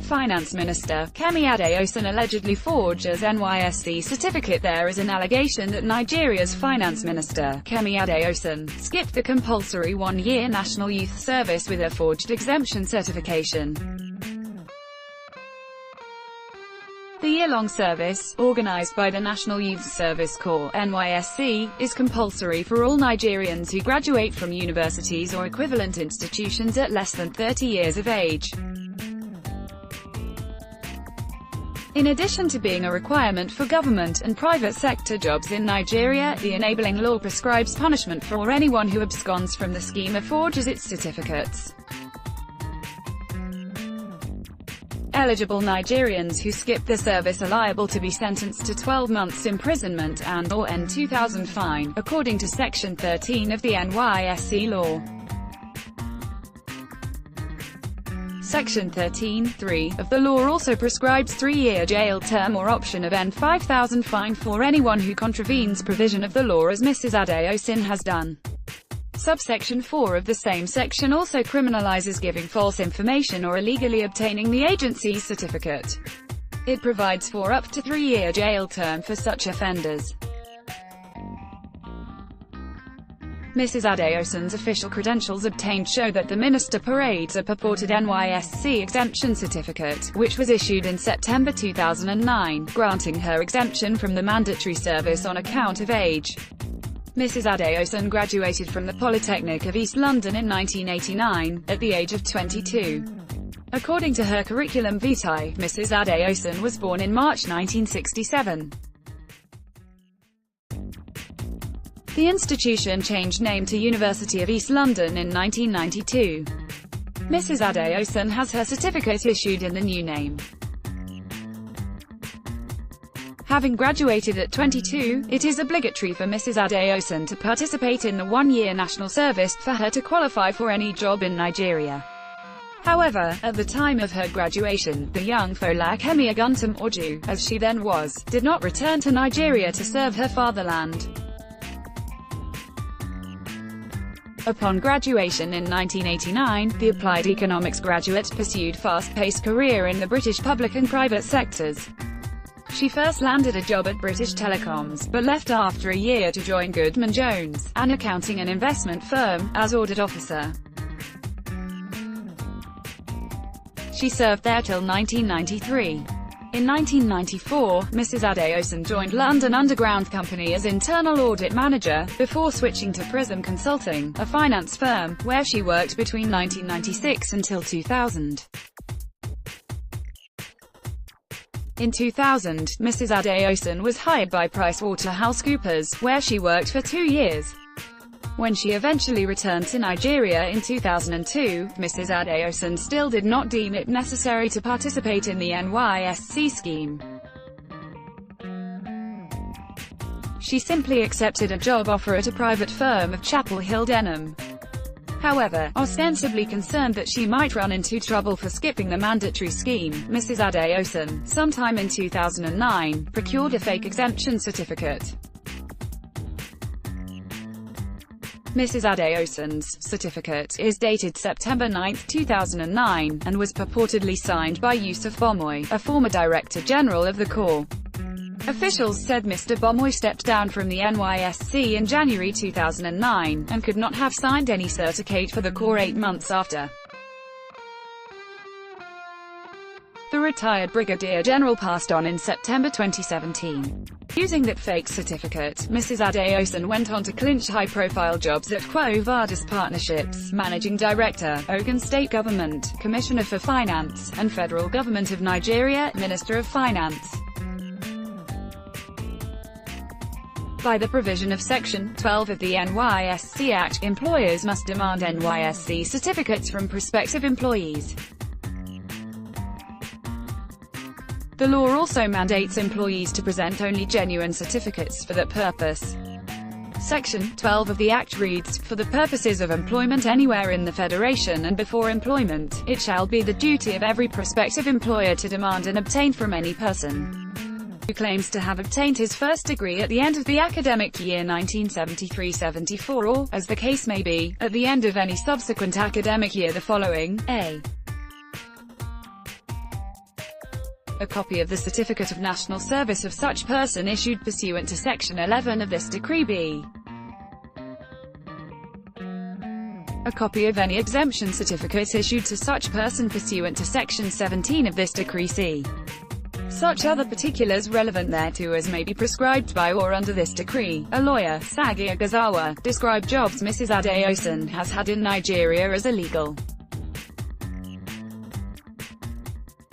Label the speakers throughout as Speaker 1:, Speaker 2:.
Speaker 1: Finance Minister, Kemi Adeosun allegedly forged his NYSC certificate. There is an allegation that Nigeria's Finance Minister, Kemi Adeosun, skipped the compulsory one-year National Youth Service with a forged exemption certification. The year-long service, organized by the National Youth Service Corps (NYSC), is compulsory for all Nigerians who graduate from universities or equivalent institutions at less than 30 years of age. In addition to being a requirement for government and private sector jobs in Nigeria, the enabling law prescribes punishment for anyone who absconds from the scheme or forges its certificates. Eligible Nigerians who skip the service are liable to be sentenced to 12 months imprisonment and/or N$2,000 fine, according to Section 13 of the NYSC law. Section 13(3) of the law also prescribes 3-year jail term or option of N$5,000 fine for anyone who contravenes provision of the law, as Mrs. Adeosun has done. Subsection 4 of the same section also criminalizes giving false information or illegally obtaining the agency's certificate. It provides for up to 3-year jail term for such offenders. Mrs. Adeosun's official credentials obtained show that the minister parades a purported NYSC exemption certificate, which was issued in September 2009, granting her exemption from the mandatory service on account of age. Mrs. Adeosun graduated from the Polytechnic of East London in 1989, at the age of 22. According to her curriculum vitae, Mrs. Adeosun was born in March 1967. The institution changed name to University of East London in 1992. Mrs. Adeosun has her certificate issued in the new name. Having graduated at 22, it is obligatory for Mrs. Adeosun to participate in the one-year national service for her to qualify for any job in Nigeria. However, at the time of her graduation, the young Fola Kemi Adeosun, or Jew, as she then was, did not return to Nigeria to serve her fatherland. Upon graduation in 1989, the applied economics graduate pursued a fast-paced career in the British public and private sectors. She first landed a job at British Telecoms, but left after a year to join Goodman Jones, an accounting and investment firm, as audit officer. She served there till 1993. In 1994, Mrs. Adeosun joined London Underground Company as internal audit manager, before switching to Prism Consulting, a finance firm, where she worked between 1996 until 2000. In 2000, Mrs. Adeosun was hired by PricewaterhouseCoopers, where she worked for 2 years. When she eventually returned to Nigeria in 2002, Mrs. Adeosun still did not deem it necessary to participate in the NYSC scheme. She simply accepted a job offer at a private firm of Chapel Hill, Denham. However, ostensibly concerned that she might run into trouble for skipping the mandatory scheme, Mrs. Adeosun, sometime in 2009, procured a fake exemption certificate. Mrs. Adeosun's certificate is dated September 9, 2009, and was purportedly signed by Yusuf Bomoy, a former Director General of the Corps. Officials said Mr. Bomoy stepped down from the NYSC in January 2009, and could not have signed any certificate for the Corps 8 months after. The retired Brigadier General passed on in September 2017. Using that fake certificate, Mrs. Adeosun went on to clinch high-profile jobs at Quo Vadis Partnerships, Managing Director, Ogun State Government, Commissioner for Finance, and Federal Government of Nigeria, Minister of Finance. By the provision of Section 12 of the NYSC Act, employers must demand NYSC certificates from prospective employees. The law also mandates employees to present only genuine certificates for that purpose. Section 12 of the Act reads, "For the purposes of employment anywhere in the Federation and before employment, it shall be the duty of every prospective employer to demand and obtain from any person who claims to have obtained his first degree at the end of the academic year 1973-74 or, as the case may be, at the end of any subsequent academic year the following: A. A copy of the Certificate of National Service of such person issued pursuant to Section 11 of this decree b. A copy of any exemption certificate issued to such person pursuant to Section 17 of this decree c. Such other particulars relevant thereto as may be prescribed by or under this decree. A lawyer, Sagi Agazawa, described jobs Mrs. Adeosun has had in Nigeria as illegal.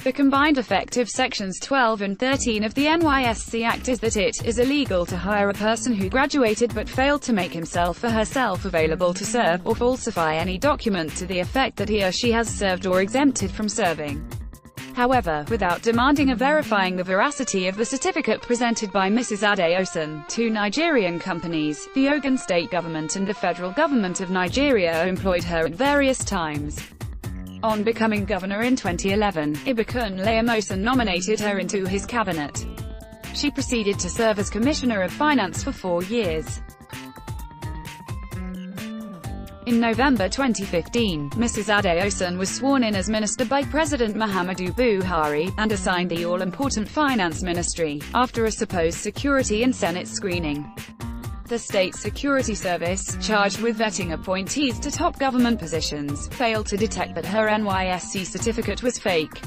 Speaker 1: The combined effect of Sections 12 and 13 of the NYSC Act is that it is illegal to hire a person who graduated but failed to make himself or herself available to serve, or falsify any document to the effect that he or she has served or exempted from serving. However, without demanding or verifying the veracity of the certificate presented by Mrs. Adeosun, two Nigerian companies, the Ogun State Government and the Federal Government of Nigeria, employed her at various times. On becoming governor in 2011, Ibukun Adeosun nominated her into his cabinet. She proceeded to serve as Commissioner of Finance for 4 years. In November 2015, Mrs. Adeosun was sworn in as minister by President Muhammadu Buhari, and assigned the all-important Finance Ministry, after a supposed security and Senate screening. The State Security Service, charged with vetting appointees to top government positions, failed to detect that her NYSC certificate was fake.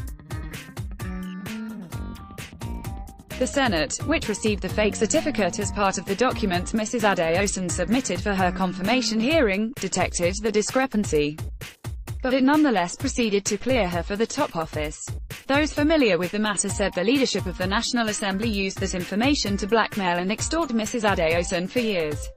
Speaker 1: The Senate, which received the fake certificate as part of the document Mrs. Adeosun submitted for her confirmation hearing, detected the discrepancy. But it nonetheless proceeded to clear her for the top office. Those familiar with the matter said the leadership of the National Assembly used this information to blackmail and extort Mrs. Adeosun for years.